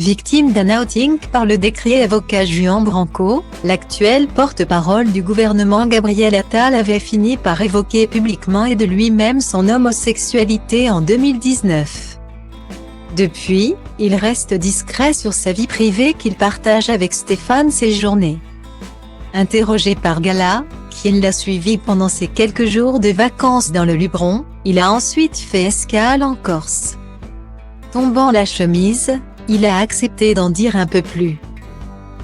Victime d'un outing par le décrié avocat Juan Branco, l'actuel porte-parole du gouvernement Gabriel Attal avait fini par évoquer publiquement et de lui-même son homosexualité en 2019. Depuis, il reste discret sur sa vie privée qu'il partage avec Stéphane Séjourné. Interrogé par Gala, qui l'a suivi pendant ses quelques jours de vacances dans le Luberon, il a ensuite fait escale en Corse. Tombant la chemise, il a accepté d'en dire un peu plus.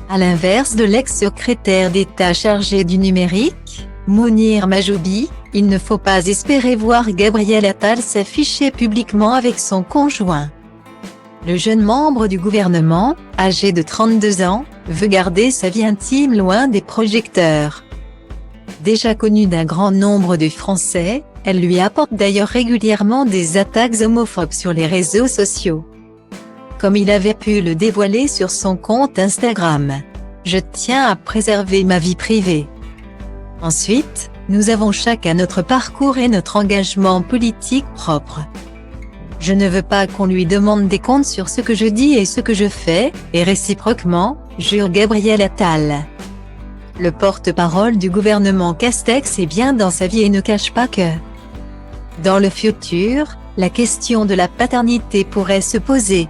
À l'inverse de l'ex-secrétaire d'État chargé du numérique, Mounir Majoubi, il ne faut pas espérer voir Gabriel Attal s'afficher publiquement avec son conjoint. Le jeune membre du gouvernement, âgé de 32 ans, veut garder sa vie intime loin des projecteurs. Déjà connue d'un grand nombre de Français, elle lui apporte d'ailleurs régulièrement des attaques homophobes sur les réseaux sociaux. Comme il avait pu le dévoiler sur son compte Instagram. Je tiens à préserver ma vie privée. Ensuite, nous avons chacun notre parcours et notre engagement politique propre. Je ne veux pas qu'on lui demande des comptes sur ce que je dis et ce que je fais, et réciproquement, jure Gabriel Attal. Le porte-parole du gouvernement Castex est bien dans sa vie et ne cache pas que, dans le futur, la question de la paternité pourrait se poser.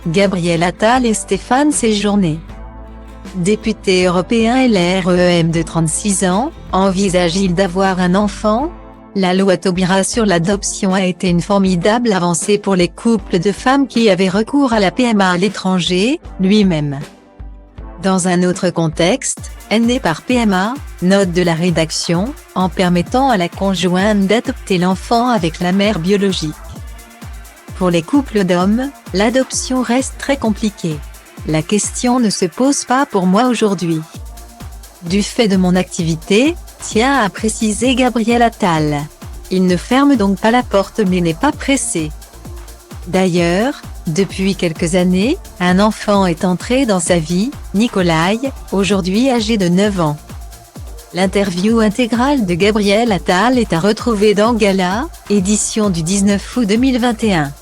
Gabriel Attal et Stéphane Séjourné. Député européen LREM de 36 ans, envisage-t-il d'avoir un enfant? La loi Taubira sur l'adoption a été une formidable avancée pour les couples de femmes qui avaient recours à la PMA à l'étranger, lui-même. Dans un autre contexte, né par PMA, note de la rédaction, en permettant à la conjointe d'adopter l'enfant avec la mère biologique. Pour les couples d'hommes, l'adoption reste très compliquée. La question ne se pose pas pour moi aujourd'hui. Du fait de mon activité, tient à préciser Gabriel Attal. Il ne ferme donc pas la porte mais n'est pas pressé. D'ailleurs, depuis quelques années, un enfant est entré dans sa vie, Nikolai, aujourd'hui âgé de 9 ans. L'interview intégrale de Gabriel Attal est à retrouver dans Gala, édition du 19 août 2021.